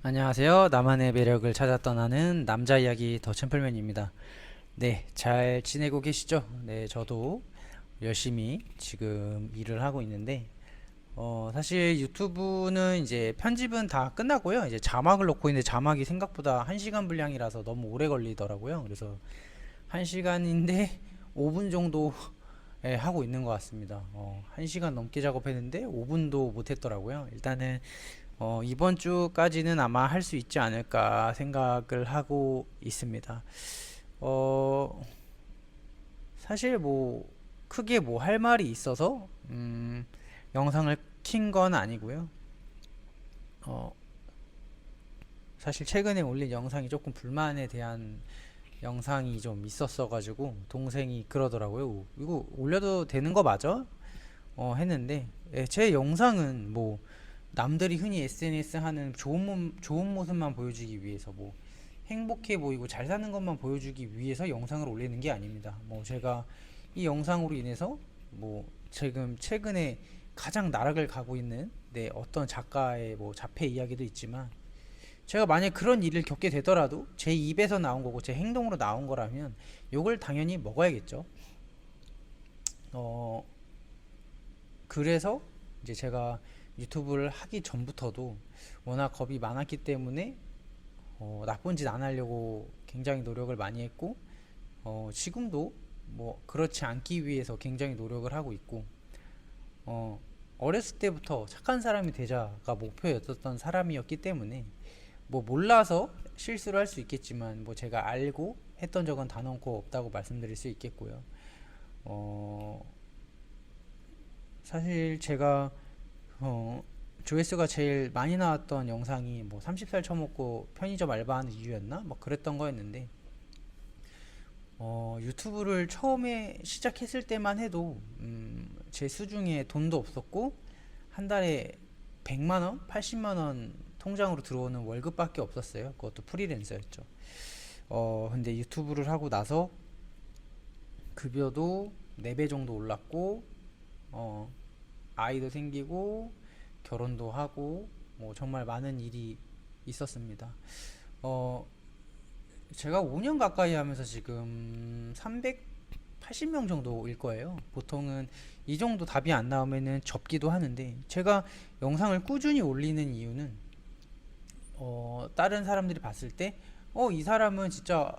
안녕하세요. 나만의 매력을 찾아 떠나는 남자 이야기 더 챔플맨입니다. 네, 잘 지내고 계시죠? 네, 저도 열심히 지금 일을 하고 있는데, 사실 유튜브는 이제 편집은 다 끝나고요. 이제 자막을 넣고 있는데 자막이 생각보다 1시간 분량이라서 너무 오래 걸리더라고요. 그래서 1시간인데 5분 정도 하고 있는 것 같습니다. 1시간 넘게 작업했는데 5분도 못 했더라고요. 일단은 이번 주까지는 아마 할 수 있지 않을까 생각을 하고 있습니다. 어, 사실 뭐 크게 뭐 할 말이 있어서 영상을 킨 건 아니고요. 어, 사실 최근에 올린 영상이 조금 불만에 대한 영상이 좀 있었어가지고 동생이 그러더라고요. 이거 올려도 되는 거 맞아? 했는데 제 영상은 뭐 남들이 흔히 SNS 하는 좋은 모습만 보여주기 위해서 뭐 행복해 보이고 잘 사는 것만 보여주기 위해서 영상을 올리는 게 아닙니다. 뭐 제가 이 영상으로 인해서 뭐 지금 최근에 가장 나락을 가고 있는 어떤 작가의 뭐 자폐 이야기도 있지만 제가 만약 그런 일을 겪게 되더라도 제 입에서 나온 거고 제 행동으로 나온 거라면 욕을 당연히 먹어야겠죠. 어 그래서 이제 제가 유튜브를 하기 전부터도 워낙 겁이 많았기 때문에 나쁜 짓 안 하려고 굉장히 노력을 많이 했고 지금도 뭐 그렇지 않기 위해서 굉장히 노력을 하고 있고 어, 어렸을 때부터 착한 사람이 되자가 목표였었던 사람이었기 때문에 뭐 몰라서 실수를 할 수 있겠지만 뭐 제가 알고 했던 적은 단언코 없다고 말씀드릴 수 있겠고요. 어, 사실 제가 어, 조회수가 제일 많이 나왔던 영상이 뭐 30살 처먹고 편의점 알바하는 이유였나? 뭐 그랬던 거였는데 유튜브를 처음에 시작했을 때만 해도 제 수중에 돈도 없었고 한 달에 100만 원, 80만 원 통장으로 들어오는 월급밖에 없었어요. 그것도 프리랜서였죠. 근데 유튜브를 하고 나서 급여도 4배 정도 올랐고 어, 아이도 생기고 결혼도 하고 뭐 정말 많은 일이 있었습니다. 어, 제가 5년 가까이 하면서 지금 380명 정도일 거예요. 보통은 이 정도 답이 안 나오면은 접기도 하는데 제가 영상을 꾸준히 올리는 이유는 다른 사람들이 봤을 때 이 사람은 진짜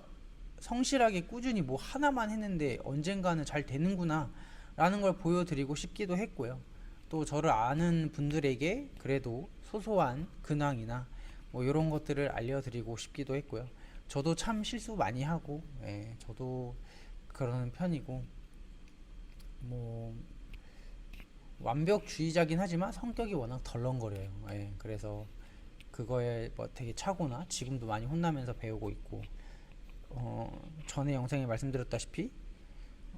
성실하게 꾸준히 뭐 하나만 했는데 언젠가는 잘 되는구나 라는 걸 보여드리고 싶기도 했고요. 또 저를 아는 분들에게 그래도 소소한 근황이나 뭐 이런 것들을 알려드리고 싶기도 했고요. 저도 참 실수 많이 하고, 저도 그러는 편이고, 뭐 완벽주의자긴 하지만 성격이 워낙 덜렁거려요. 그래서 그거에 뭐 되게 차고나 지금도 많이 혼나면서 배우고 있고, 전에 영상에 말씀드렸다시피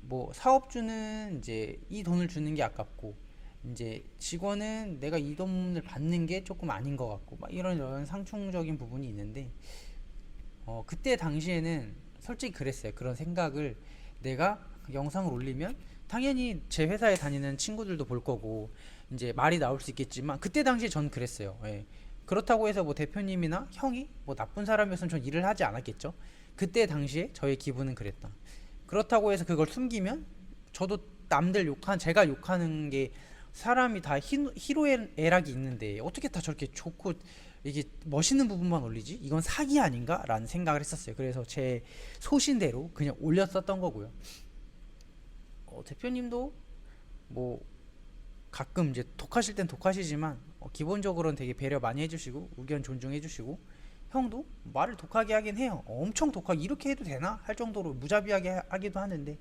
뭐 사업주는 이제 이 돈을 주는 게 아깝고 이제 직원은 내가 이 돈을 받는 게 조금 아닌 것 같고 막 이런 상충적인 부분이 있는데 그때 당시에는 솔직히 그랬어요. 그런 생각을 내가 영상을 올리면 당연히 제 회사에 다니는 친구들도 볼 거고 이제 말이 나올 수 있겠지만 그때 당시에 전 그랬어요. 그렇다고 해서 뭐 대표님이나 형이 뭐 나쁜 사람이었으면 전 일을 하지 않았겠죠. 그때 당시에 저의 기분은 그랬다. 그렇다고 해서 그걸 숨기면 저도 남들 욕한 제가 욕하는 게 사람이 다 희로애락이 있는데 어떻게 다 저렇게 좋고 이게 멋있는 부분만 올리지? 이건 사기 아닌가? 라는 생각을 했었어요. 그래서 제 소신대로 그냥 올렸었던 거고요. 대표님도 뭐 가끔 이제 독하실 땐 독하시지만 기본적으로는 되게 배려 많이 해주시고 의견 존중해주시고 형도 말을 독하게 하긴 해요. 엄청 독하게 이렇게 해도 되나? 할 정도로 무자비하게 하기도 하는데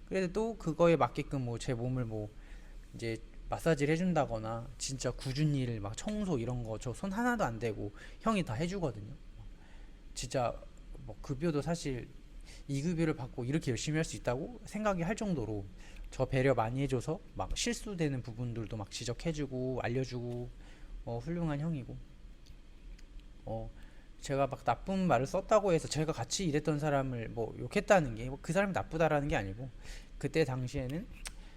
그래도 또 그거에 맞게끔 뭐 제 몸을 뭐 이제 마사지를 해준다거나 진짜 굳은 일 막 청소 이런 거 저 손 하나도 안 대고 형이 다 해주거든요. 진짜 뭐 급여도 사실 이 급여를 받고 이렇게 열심히 할 수 있다고 생각이 할 정도로 저 배려 많이 해줘서 막 실수되는 부분들도 막 지적해주고 알려주고 훌륭한 형이고 어, 제가 막 나쁜 말을 썼다고 해서 제가 같이 일했던 사람을 뭐 욕했다는 게 그 사람이 나쁘다라는 게 아니고 그때 당시에는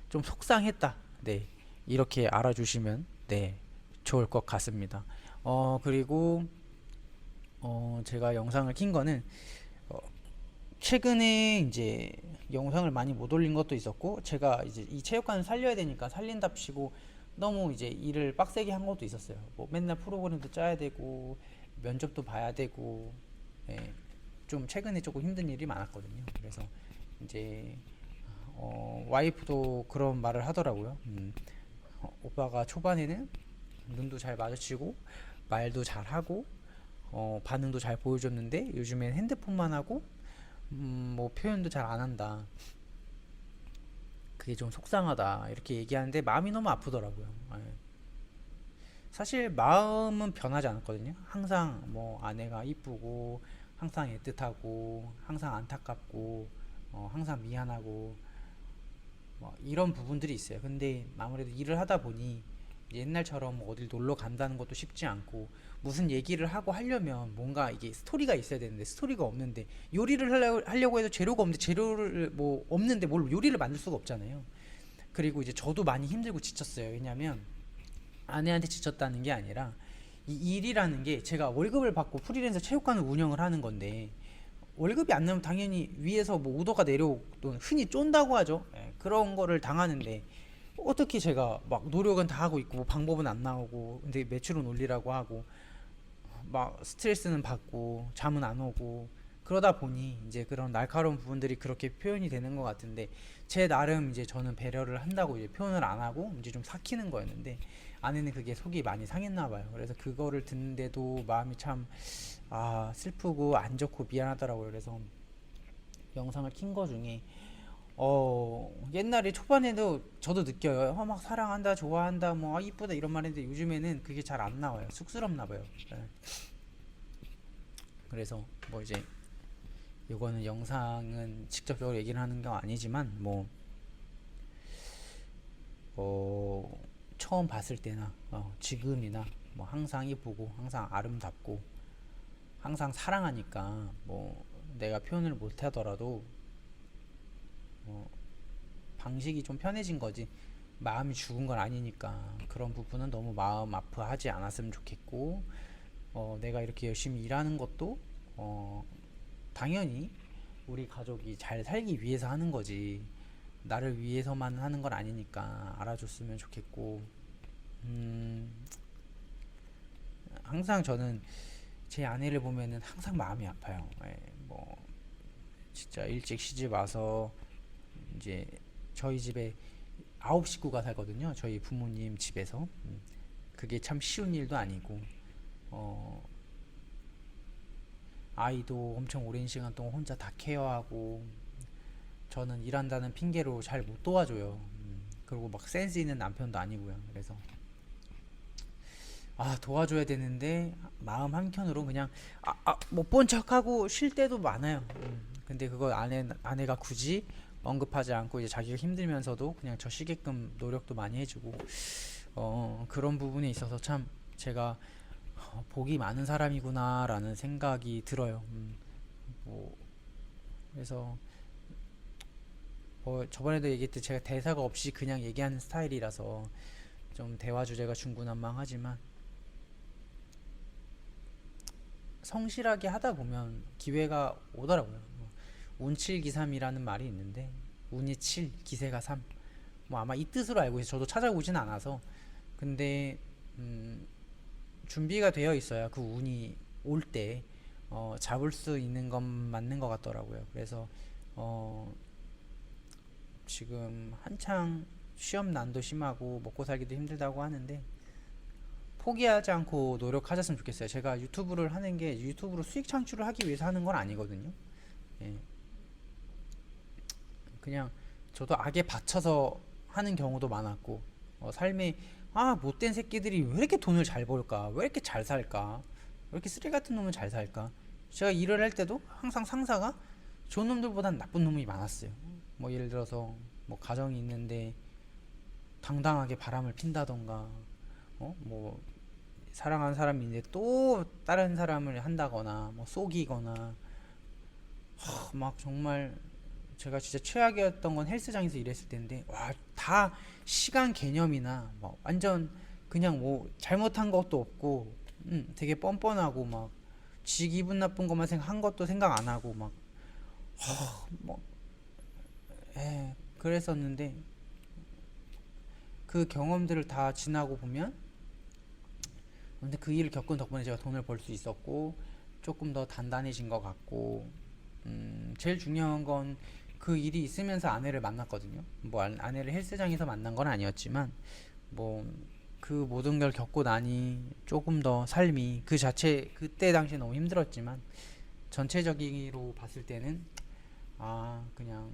좀 속상했다. 네. 이렇게 알아주시면 네. 좋을 것 같습니다. 그리고 제가 영상을 킨 거는 어, 최근에 이제 영상을 많이 못 올린 것도 있었고, 제가 이제 이 체육관을 살려야 되니까 살린답시고 너무 이제 일을 빡세게 한 것도 있었어요. 뭐 맨날 프로그램도 짜야 되고 면접도 봐야 되고, 예, 좀 최근에 조금 힘든 일이 많았거든요. 그래서 이제 와이프도 그런 말을 하더라고요. 오빠가 초반에는 눈도 잘 마주치고 말도 잘 하고 반응도 잘 보여줬는데 요즘엔 핸드폰만 하고 뭐 표현도 잘 안 한다. 그게 좀 속상하다. 이렇게 얘기하는데 마음이 너무 아프더라고요. 예. 사실 마음은 변하지 않았거든요. 항상 뭐 아내가 이쁘고 항상 애틋하고 항상 안타깝고 항상 미안하고 뭐 이런 부분들이 있어요. 근데 아무래도 일을 하다 보니 옛날처럼 어딜 놀러 간다는 것도 쉽지 않고, 무슨 얘기를 하고 하려면 뭔가 이게 스토리가 있어야 되는데 스토리가 없는데, 요리를 하려고 해도 재료가 없는데 재료를 뭐 없는데 뭘 요리를 만들 수가 없잖아요. 그리고 이제 저도 많이 힘들고 지쳤어요. 왜냐면 아내한테 지쳤다는 게 아니라 이 일이라는 게 제가 월급을 받고 프리랜서 체육관을 운영을 하는 건데, 월급이 안 나면 당연히 위에서 뭐 오더가 내려오고 흔히 쫀다고 하죠. 예, 그런 거를 당하는데 어떻게 제가 막 노력은 다 하고 있고 뭐 방법은 안 나오고 근데 매출은 올리라고 하고 막 스트레스는 받고 잠은 안 오고, 그러다 보니 이제 그런 날카로운 부분들이 그렇게 표현이 되는 것 같은데, 제 나름 이제 저는 배려를 한다고 이제 표현을 안 하고 이제 좀 삭히는 거였는데, 아내는 그게 속이 많이 상했나 봐요. 그래서 그거를 듣는데도 마음이 참 슬프고 안 좋고 미안하더라고요. 그래서 영상을 킨 거 중에 옛날에 초반에도 저도 느껴요. 막 사랑한다, 좋아한다, 뭐 이쁘다 이런 말인데 요즘에는 그게 잘 안 나와요. 쑥스럽나 봐요. 네. 그래서 뭐 이제 이거는 영상은 직접적으로 얘기를 하는 건 아니지만 뭐 처음 봤을 때나 지금이나 뭐 항상 이쁘고 항상 아름답고 항상 사랑하니까 뭐 내가 표현을 못 하더라도 뭐 방식이 좀 편해진 거지 마음이 죽은 건 아니니까, 그런 부분은 너무 마음 아파하지 않았으면 좋겠고, 내가 이렇게 열심히 일하는 것도 당연히 우리 가족이 잘 살기 위해서 하는 거지 나를 위해서만 하는 건 아니니까 알아줬으면 좋겠고, 음, 항상 저는 제 아내를 보면은 항상 마음이 아파요. 예, 뭐 진짜 일찍 시집 와서 이제 저희 집에 9식구가 살거든요. 저희 부모님 집에서. 그게 참 쉬운 일도 아니고, 어, 아이도 엄청 오랜 시간 동안 혼자 다 케어하고, 저는 일한다는 핑계로 잘 못 도와줘요. 그리고 막 센스 있는 남편도 아니고요. 그래서 도와줘야 되는데 마음 한켠으로 그냥 못 본 척하고 쉴 때도 많아요. 근데 그걸 아내가 굳이 언급하지 않고 이제 자기가 힘들면서도 그냥 저 쉬게끔 노력도 많이 해주고, 그런 부분에 있어서 참 제가 복이 많은 사람이구나라는 생각이 들어요. 뭐 그래서 저번에도 얘기했듯이 제가 대사가 없이 그냥 얘기하는 스타일이라서 좀 대화 주제가 중구난방하지만 성실하게 하다 보면 기회가 오더라고요. 운칠기삼이라는 말이 있는데 운이 7, 기세가 3. 뭐 아마 이 뜻으로 알고 있어요. 저도 찾아보진 않아서. 근데 준비가 되어 있어야 그 운이 올 때 잡을 수 있는 건 맞는 것 같더라고요. 그래서 어, 지금 한창 취업 난도 심하고 먹고 살기도 힘들다고 하는데 포기하지 않고 노력하셨으면 좋겠어요. 제가 유튜브를 하는 게 유튜브로 수익 창출을 하기 위해서 하는 건 아니거든요. 예, 그냥 저도 악에 받쳐서 하는 경우도 많았고, 삶에 못된 새끼들이 왜 이렇게 돈을 잘 벌까? 왜 이렇게 잘 살까? 왜 이렇게 쓰레기 같은 놈은 잘 살까? 제가 일을 할 때도 항상 상사가 좋은 놈들보단 나쁜 놈이 많았어요. 뭐 예를 들어서 뭐 가정이 있는데 당당하게 바람을 핀다던가, 뭐 사랑하는 사람인데 또 다른 사람을 한다거나 뭐 속이거나, 막 정말 제가 진짜 최악이었던 건 헬스장에서 일했을 때인데, 와, 다 시간 개념이나 뭐 완전 그냥 뭐 잘못한 것도 없고 되게 뻔뻔하고 막 지 기분 나쁜 것만 한 것도 생각 안 하고 막 뭐, 그랬었는데 그 경험들을 다 지나고 보면 근데 그 일을 겪은 덕분에 제가 돈을 벌 수 있었고 조금 더 단단해진 것 같고 제일 중요한 건 그 일이 있으면서 아내를 만났거든요. 뭐 아내를 헬스장에서 만난 건 아니었지만 뭐 그 모든 걸 겪고 나니 조금 더 삶이 그 자체 그때 당시에 너무 힘들었지만 전체적으로 봤을 때는 그냥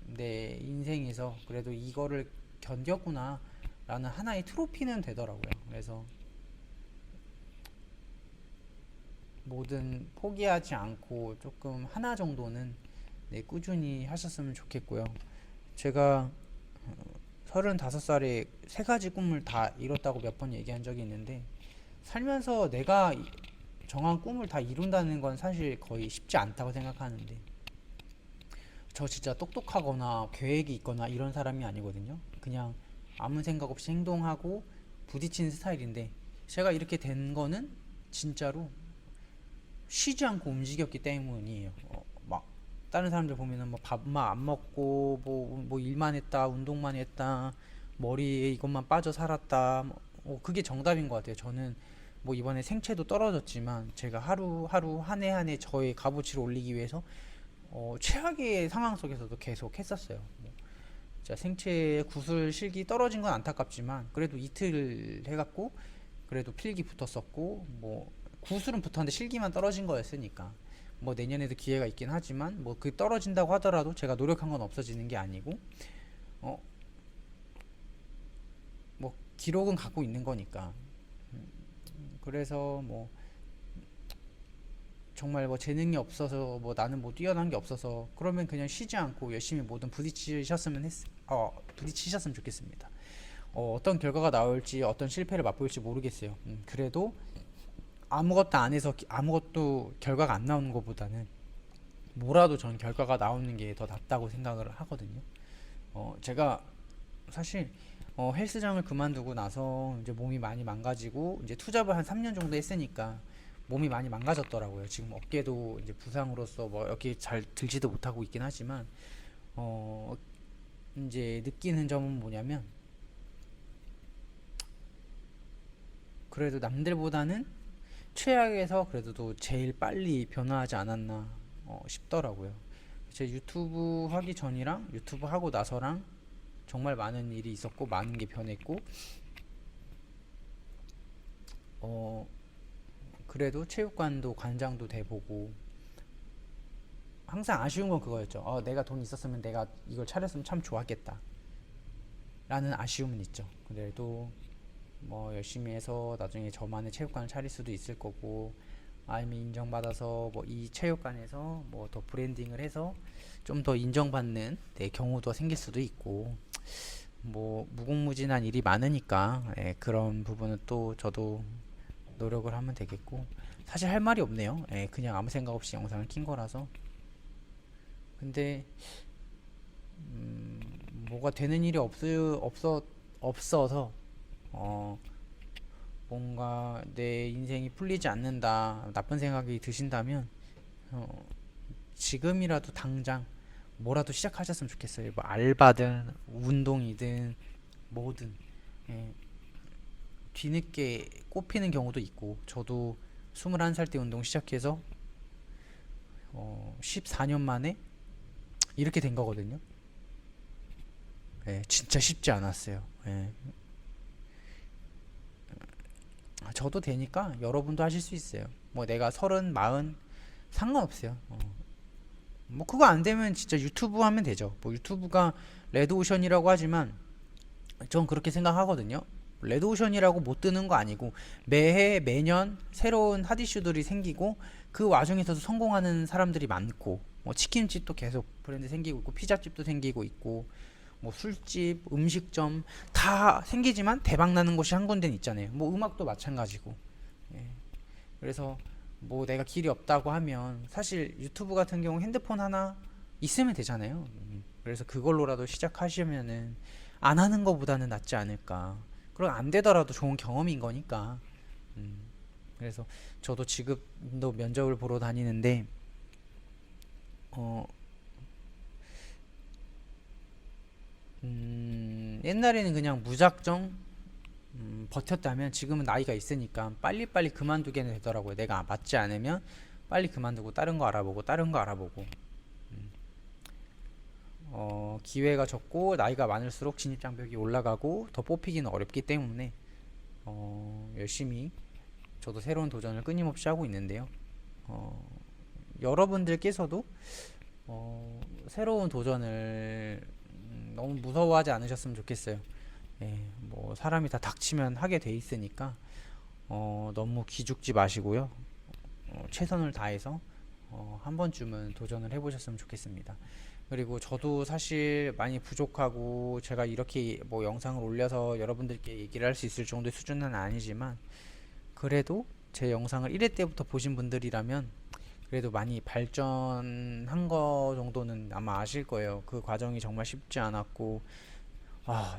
내 인생에서 그래도 이거를 견뎠구나 라는 하나의 트로피는 되더라고요. 그래서 뭐든 포기하지 않고 조금 하나 정도는 꾸준히 하셨으면 좋겠고요. 제가 35살에 세 가지 꿈을 다 이뤘다고 몇 번 얘기한 적이 있는데 살면서 내가 정한 꿈을 다 이룬다는 건 사실 거의 쉽지 않다고 생각하는데 저 진짜 똑똑하거나 계획이 있거나 이런 사람이 아니거든요. 그냥 아무 생각 없이 행동하고 부딪히는 스타일인데 제가 이렇게 된 거는 진짜로 쉬지 않고 움직였기 때문이에요. 막 다른 사람들 보면은 뭐 밥만 안 먹고 뭐 일만 했다, 운동만 했다, 머리에 이것만 빠져 살았다. 그게 정답인 것 같아요. 저는 뭐 이번에 생체도 떨어졌지만 제가 하루하루 한 해 한 해 저의 값어치를 올리기 위해서 최악의 상황 속에서도 계속 했었어요. 자, 생체 구슬 실기 떨어진 건 안타깝지만 그래도 이틀 해갖고 그래도 필기 붙었었고 뭐 구슬은 붙었는데 실기만 떨어진 거였으니까 뭐 내년에도 기회가 있긴 하지만 뭐 그 떨어진다고 하더라도 제가 노력한 건 없어지는 게 아니고 어 뭐 기록은 갖고 있는 거니까 그래서 뭐 정말 뭐 재능이 없어서 뭐 나는 뭐 뛰어난 게 없어서 그러면 그냥 쉬지 않고 열심히 뭐든 부딪히셨으면 좋겠습니다. 어떤 결과가 나올지 어떤 실패를 맛볼지 모르겠어요. 그래도 아무것도 안 해서 아무것도 결과가 안 나오는 것보다는 뭐라도 전 결과가 나오는 게 더 낫다고 생각을 하거든요. 제가 사실 헬스장을 그만두고 나서 이제 몸이 많이 망가지고 이제 투잡을 한 3년 정도 했으니까 몸이 많이 망가졌더라고요. 지금 어깨도 이제 부상으로서 뭐 여기 잘 들지도 못하고 있긴 하지만 어 이제 느끼는 점은 뭐냐면 그래도 남들보다는 최악에서 그래도 제일 빨리 변화하지 않았나 싶더라고요. 제 유튜브 하기 전이랑 유튜브 하고 나서랑 정말 많은 일이 있었고 많은 게 변했고 어 그래도 체육관도 관장도 돼보고 항상 아쉬운 건 그거였죠. 내가 돈 있었으면 내가 이걸 차렸으면 참 좋았겠다 라는 아쉬움은 있죠. 그래도 뭐 열심히 해서 나중에 저만의 체육관을 차릴 수도 있을 거고 아니면 인정받아서 뭐 이 체육관에서 뭐 더 브랜딩을 해서 좀 더 인정받는 경우도 생길 수도 있고 뭐 무궁무진한 일이 많으니까 그런 부분은 또 저도 노력을 하면 되겠고 사실 할 말이 없네요. 그냥 아무 생각 없이 영상을 킨 거라서 근데 뭐가 되는 일이 없어서 어, 뭔가 내 인생이 풀리지 않는다 나쁜 생각이 드신다면 지금이라도 당장 뭐라도 시작하셨으면 좋겠어요. 뭐 알바든 운동이든 뭐든 예, 뒤늦게 꼽히는 경우도 있고 저도 21살 때 운동 시작해서 14년 만에 이렇게 된 거거든요. 진짜 쉽지 않았어요. 저도 되니까 여러분도 하실 수 있어요. 뭐 내가 30, 40 상관없어요. 뭐 그거 안 되면 진짜 유튜브 하면 되죠. 뭐 유튜브가 레드오션이라고 하지만 전 그렇게 생각하거든요. 레드오션이라고 못 뜨는 거 아니고 매해 매년 새로운 핫이슈들이 생기고 그 와중에서도 성공하는 사람들이 많고 뭐 치킨집도 계속 브랜드 생기고 있고 피자집도 생기고 있고 뭐 술집, 음식점 다 생기지만 대박 나는 곳이 한 군데는 있잖아요. 뭐 음악도 마찬가지고. 예. 그래서 뭐 내가 길이 없다고 하면 사실 유튜브 같은 경우 핸드폰 하나 있으면 되잖아요. 그래서 그걸로라도 시작하시면은 안 하는 것보다는 낫지 않을까. 그럼 안 되더라도 좋은 경험인 거니까. 그래서 저도 지금도 면접을 보러 다니는데 어, 옛날에는 그냥 무작정 버텼다면 지금은 나이가 있으니까 빨리빨리 그만두게 되더라고요. 내가 맞지 않으면 빨리 그만두고 다른 거 알아보고 다른 거 알아보고 기회가 적고 나이가 많을수록 진입장벽이 올라가고 더 뽑히기는 어렵기 때문에 열심히 저도 새로운 도전을 끊임없이 하고 있는데요. 어, 여러분들께서도 새로운 도전을 너무 무서워하지 않으셨으면 좋겠어요. 예, 뭐 사람이 다 닥치면 하게 돼 있으니까 너무 기죽지 마시고요. 최선을 다해서 한 번쯤은 도전을 해보셨으면 좋겠습니다. 그리고 저도 사실 많이 부족하고 제가 이렇게 뭐 영상을 올려서 여러분들께 얘기를 할 수 있을 정도의 수준은 아니지만 그래도 제 영상을 1회 때부터 보신 분들이라면 그래도 많이 발전한 거 정도는 아마 아실 거예요. 그 과정이 정말 쉽지 않았고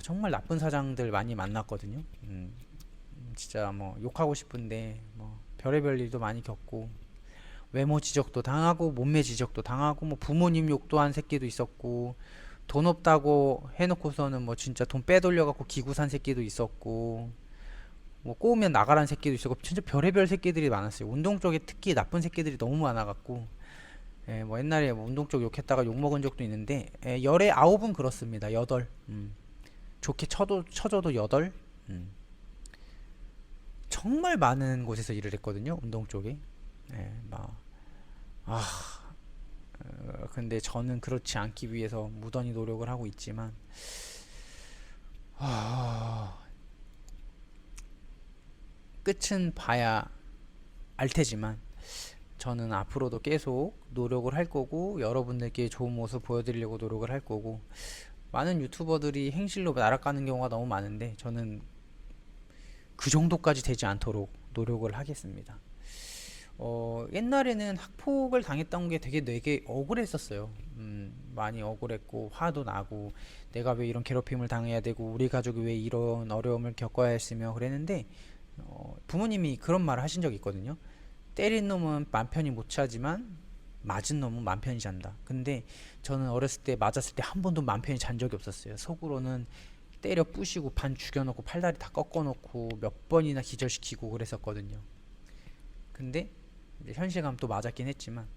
정말 나쁜 사장들 많이 만났거든요. 진짜 뭐 욕하고 싶은데 뭐 별의별 일도 많이 겪고 외모 지적도 당하고 몸매 지적도 당하고 뭐 부모님 욕도 한 새끼도 있었고 돈 없다고 해놓고서는 뭐 진짜 돈 빼돌려 갖고 기구 산 새끼도 있었고 뭐 꼬우면 나가란 새끼도 있었고 진짜 별의별 새끼들이 많았어요. 운동 쪽에 특히 나쁜 새끼들이 너무 많아갖고 뭐 옛날에 뭐 운동 쪽 욕했다가 욕 먹은 적도 있는데 열에 9은 그렇습니다. 8. 좋게 쳐줘도 8. 정말 많은 곳에서 일을 했거든요. 운동 쪽에. 막 근데 저는 그렇지 않기 위해서 무던히 노력을 하고 있지만 끝은 봐야 알 테지만 저는 앞으로도 계속 노력을 할 거고 여러분들께 좋은 모습 보여드리려고 노력을 할 거고 많은 유튜버들이 행실로 날아가는 경우가 너무 많은데 저는 그 정도까지 되지 않도록 노력을 하겠습니다. 옛날에는 학폭을 당했던 게 되게 억울했었어요. 많이 억울했고 화도 나고 내가 왜 이런 괴롭힘을 당해야 되고 우리 가족이 왜 이런 어려움을 겪어야 했으며 그랬는데 부모님이 그런 말을 하신 적이 있거든요. 때린 놈은 맘 편히 못 차지만 맞은 놈은 맘 편히 잔다. 근데 저는 어렸을 때 맞았을 때 한 번도 맘 편히 잔 적이 없었어요. 속으로는 때려 부시고 반 죽여놓고 팔다리 다 꺾어놓고 몇 번이나 기절시키고 그랬었거든요. 근데 이제 현실감 또 맞았긴 했지만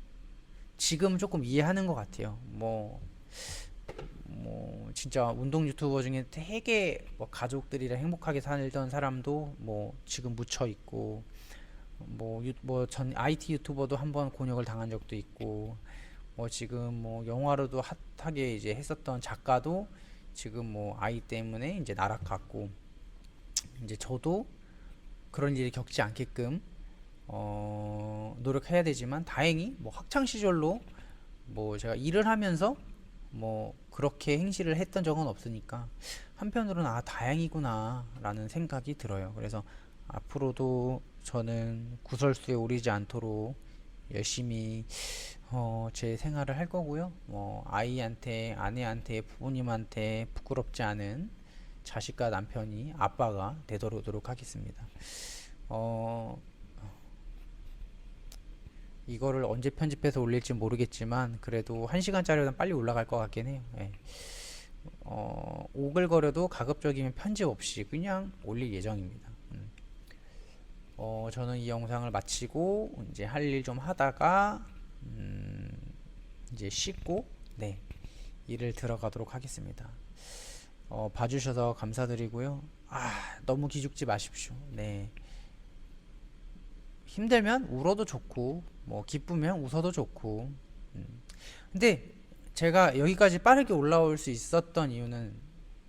지금 조금 이해하는 것 같아요. 뭐 진짜 운동 유튜버 중에 되게 뭐 가족들이랑 행복하게 살던 사람도 뭐 지금 묻혀 있고 뭐 전 IT 유튜버도 한번 곤욕을 당한 적도 있고 뭐 지금 뭐 영화로도 핫하게 이제 했었던 작가도 지금 뭐 아이 때문에 이제 나락갔고 이제 저도 그런 일이 겪지 않게끔 노력해야 되지만 다행히 뭐 학창 시절로 뭐 제가 일을 하면서 뭐 그렇게 행실을 했던 적은 없으니까 한편으로는 다행이구나 라는 생각이 들어요. 그래서 앞으로도 저는 구설수에 오르지 않도록 열심히 제 생활을 할 거고요. 뭐 아이한테, 아내한테, 부모님한테 부끄럽지 않은 자식과 남편이 아빠가 되도록 하겠습니다. 어, 이거를 언제 편집해서 올릴지 모르겠지만 그래도 1시간짜리보다 빨리 올라갈 것 같긴 해요. 예. 오글거려도 가급적이면 편집 없이 그냥 올릴 예정입니다. 저는 이 영상을 마치고 이제 할 일 좀 하다가 이제 씻고 네 일을 들어가도록 하겠습니다. 봐주셔서 감사드리고요. 너무 기죽지 마십시오. 네. 힘들면 울어도 좋고 뭐 기쁘면 웃어도 좋고 근데 제가 여기까지 빠르게 올라올 수 있었던 이유는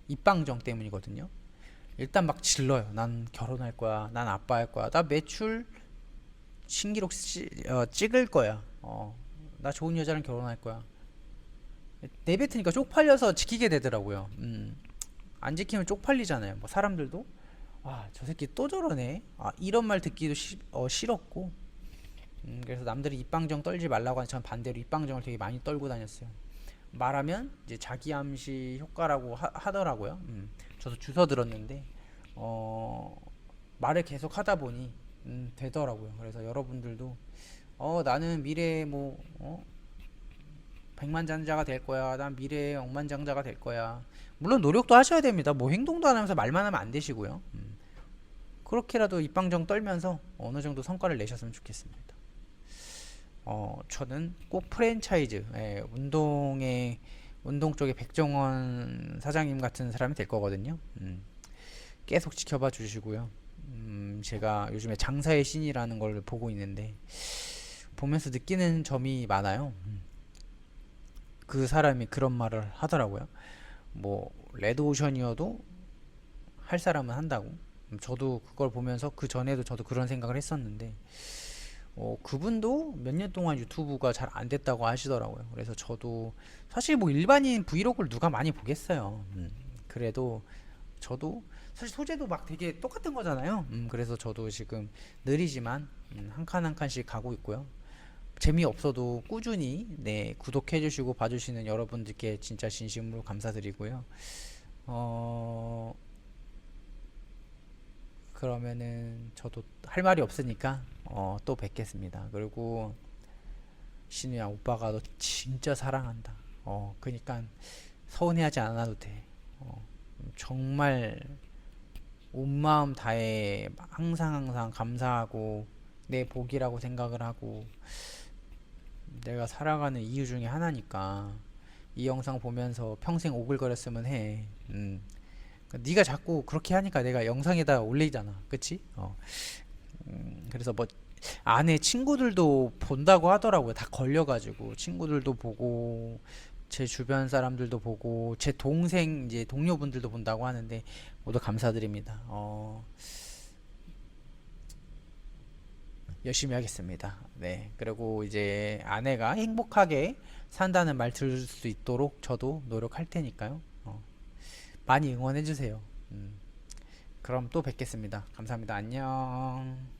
입방정 때문이거든요. 일단 막 질러요. 난 결혼할 거야. 난 아빠 할 거야. 나 매출 신기록 찍을 거야. 나 좋은 여자랑 결혼할 거야. 내뱉으니까 쪽팔려서 지키게 되더라고요. 안 지키면 쪽팔리잖아요. 뭐 사람들도 저 새끼 또 저러네. 이런 말 듣기도 싫었고. 그래서 남들이 입방정 떨지 말라고 하는 전 반대로 입방정을 되게 많이 떨고 다녔어요. 말하면 이제 자기 암시 효과라고 하더라고요. 저도 주워 들었는데 말을 계속 하다 보니 되더라고요. 그래서 여러분들도 나는 미래에 뭐 100만장자가 될 거야. 난 미래에 억만장자가 될 거야. 물론 노력도 하셔야 됩니다. 뭐 행동도 안 하면서 말만 하면 안 되시고요. 그렇게라도 입방정 떨면서 어느 정도 성과를 내셨으면 좋겠습니다. 저는 꼭 프랜차이즈, 운동 쪽에 백종원 사장님 같은 사람이 될 거거든요. 계속 지켜봐 주시고요. 제가 요즘에 장사의 신이라는 걸 보고 있는데 보면서 느끼는 점이 많아요. 그 사람이 그런 말을 하더라고요. 뭐 레드오션이어도 할 사람은 한다고. 저도 그걸 보면서 그 전에도 저도 그런 생각을 했었는데 그분도 몇 년 동안 유튜브가 잘 안 됐다고 하시더라고요. 그래서 저도 사실 뭐 일반인 브이로그를 누가 많이 보겠어요. 그래도 저도 사실 소재도 막 되게 똑같은 거잖아요. 그래서 저도 지금 느리지만 한 칸 한 칸씩 가고 있고요. 재미없어도 꾸준히 구독해 주시고 봐주시는 여러분들께 진짜 진심으로 감사드리고요. 어, 그러면은 저도 할 말이 없으니까 또 뵙겠습니다. 그리고 신우야, 오빠가 너 진짜 사랑한다. 그니까 서운해하지 않아도 돼. 정말 온 마음 다해 항상 감사하고 내 복이라고 생각을 하고 내가 살아가는 이유 중에 하나니까 이 영상 보면서 평생 오글거렸으면 해. 네가 자꾸 그렇게 하니까 내가 영상에다 올리잖아, 그치? 그래서 뭐 아내 친구들도 본다고 하더라고요. 다 걸려가지고 친구들도 보고 제 주변 사람들도 보고 제 동생 이제 동료분들도 본다고 하는데 모두 감사드립니다. 열심히 하겠습니다. 네. 그리고 이제 아내가 행복하게 산다는 말 들을 수 있도록 저도 노력할 테니까요. 많이 응원해 주세요. 그럼 또 뵙겠습니다. 감사합니다. 안녕.